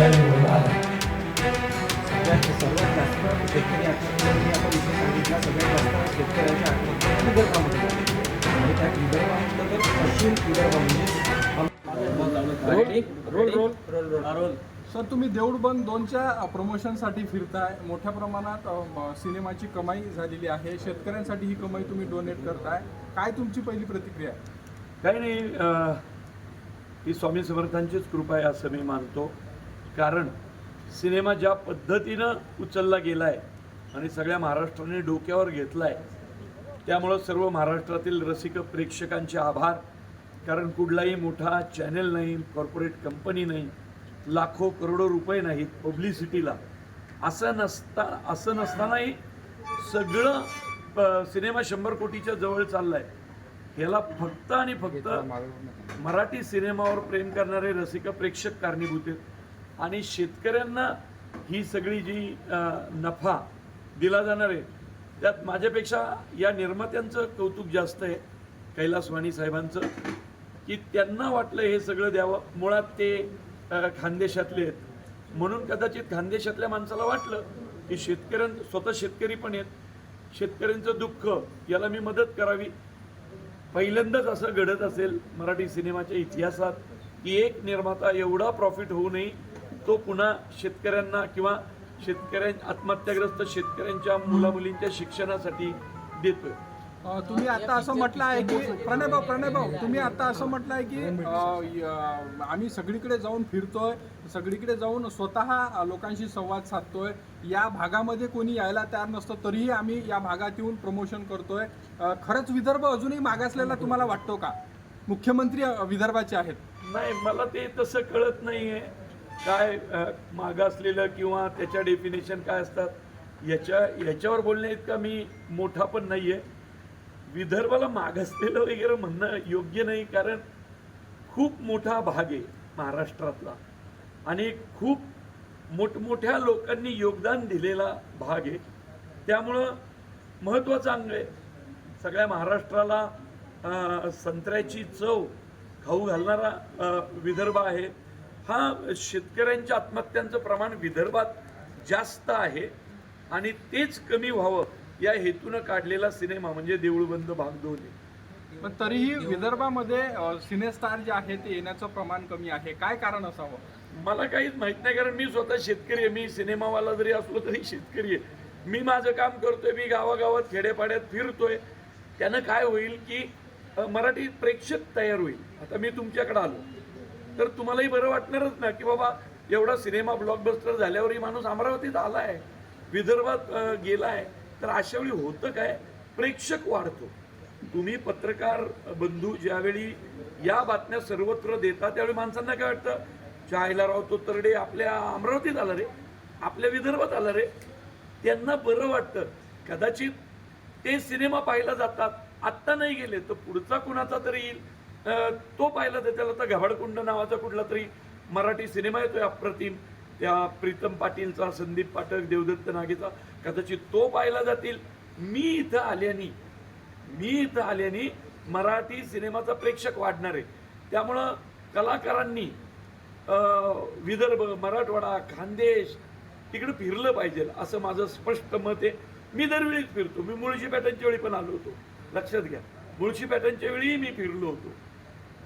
या निवडला आहे. सर्वात जास्त शेतकरी आत्महत्या आपण इथे सांगितलं, सगळ्यात जास्त शेतकऱ्यांच्या आत्महत्या विदर्भामध्ये झाल्या. आणि त्या विदर्भामध्ये तर पश्चिम विदर्भ म्हणजे सर, तुम्ही देऊळबंद 2च्या प्रमोशनसाठी फिरताय. मोठ्या प्रमाणात सिनेमाची कमाई झालेली आहे. शेतकऱ्यांसाठी ही कमाई तुम्ही डोनेट करताय. काय तुमची पहिली प्रतिक्रिया आहे? काही नाही, ही स्वामी समर्थांचीच कृपा आहे असं मी मानतो. कारण सिनेमा ज्या पद्धतीनं उचलला गेला आहे आणि सगळ्या महाराष्ट्राने डोक्यावर घेतला आहे, त्यामुळं सर्व महाराष्ट्रातील रसिक प्रेक्षकांचे आभार. कारण कुठलाही मोठा चॅनल नाही, कॉर्पोरेट कंपनी नाही, लाखो करोडो रुपये नाहीत पब्लिसिटीला. असं नसतानाही सगळं सिनेमा 100 कोटीच्या जवळ चालला आहे. ह्याला फक्त आणि फक्त मराठी सिनेमावर प्रेम करणारे रसिक प्रेक्षक कारणीभूत आहेत. आणि शेतकऱ्यांना ही सगळी जी नफा दिला जाणार आहे, त्यात माझ्यापेक्षा या निर्मात्यांचं कौतुक जास्त आहे, कैलास वाणी साहेबांचं, की त्यांना वाटलं हे सगळं द्यावं. मुळात ते खानदेशातले आहेत, म्हणून कदाचित खानदेशातल्या माणसाला वाटलं की स्वतः शेतकरी पण आहेत, शेतकऱ्यांचं दुःख याला मी मदत करावी. पहिल्यांदाच असं घडत असेल मराठी सिनेमाच्या इतिहासात की एक निर्माता एवढा प्रॉफिट होऊ नये तो पुन्हा शेतकऱ्यांना किंवा आत्महत्याग्रस्त शेतकऱ्यांच्या मुलामुलींच्या शिक्षणासाठी देतोय. तुम्ही आता असं म्हटलं आहे की प्रणय भाऊ तुम्ही आता असं म्हटलं आहे की आम्ही सगळीकडे जाऊन फिरतोय, सगळीकडे जाऊन स्वतः लोकांशी संवाद साधतोय. या भागामध्ये कोणी यायला तयार नसतं तरीही आम्ही या भागात येऊन प्रमोशन करतोय. खरंच विदर्भ अजूनही मागासलेला तुम्हाला वाटतो का? मुख्यमंत्री विदर्भाचे आहेत. नाही, मला ते तसं कळत नाहीये काय मागासलेलं किंवा त्याच्या डेफिनेशन काय असतात. याच्यावर बोलण्या इतका मी मोठा पण नाहीये. विदर्भाला मागासलेलं वगैरे म्हणणं योग्य नाही, कारण खूप मोठा भाग आहे महाराष्ट्रातला आणि खूप मोठमोठ्या लोकांनी योगदान दिलेला भाग आहे. त्यामुळं महत्त्वाचं अंग आहे. सगळ्या महाराष्ट्राला संत्र्याची चव खाऊ घालणारा विदर्भ आहे. हा शेतकऱ्यांच्या आत्महत्यांचं प्रमाण विदर्भात जास्त आहे आणि तेच कमी व्हावं या हेतूनं काढलेला सिनेमा म्हणजे देऊळबंद भाग 2 आहे. पण तरीही विदर्भामध्ये सिनेस्टार जे आहे ते येण्याचं प्रमाण कमी आहे. काय कारण असावं? मला काहीच माहित नाही, कारण मी स्वतः शेतकरी आहे. मी सिनेमावाला जरी असलो तरी शेतकरी आहे. मी माझं काम करतोय, मी गावागावात खेडेपाड्यात फिरतोय. त्यानं काय होईल की मराठी प्रेक्षक तयार होईल. आता मी तुमच्याकडे आलो तर तुम्हालाही बरं वाटणारच ना की बाबा एवढा सिनेमा ब्लॉकबस्टर झाल्यावरही माणूस अमरावतीत आला आहे, विदर्भात गेला आहे. तर अशा वेळी होतं काय, प्रेक्षक वाढतो. तुम्ही पत्रकार बंधू ज्यावेळी या बातम्या सर्वत्र देता त्यावेळी माणसांना काय वाटतं, चायला राव तो तरडे आपल्या अमरावतीत आला रे, आपल्या विदर्भात आला रे. त्यांना बरं वाटतं. कदाचित ते सिनेमा पाहायला जातात, आत्ता नाही गेले तर पुढचा कुणाचा तरी येईल तो पाहिला तर त्याला तर घबाडकुंड नावाचा कुठला तरी मराठी सिनेमा येतोय अप्रतिम, त्या प्रीतम पाटीलचा, संदीप पाठक, देवदत्त नागेचा, कदाचित तो पाहायला जातील. मी इथं आल्याने मराठी सिनेमाचा प्रेक्षक वाढणार आहे. त्यामुळं कलाकारांनी विदर्भ, मराठवाडा, खानदेश तिकडे फिरलं पाहिजे असं माझं स्पष्ट मत आहे. मी दरवेळीच फिरतो. मी मुळशी पॅटर्नच्या वेळी पण आलो होतो, लक्षात घ्या. मुळशी पॅटर्नच्या वेळी मी फिरलो होतो.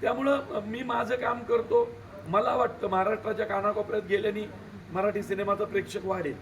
त्यामुळं मी माझं काम करतो. मला वाटतं महाराष्ट्राच्या कानाकोपऱ्यात गेल्याने मराठी सिनेमाचा प्रेक्षक वाढेल.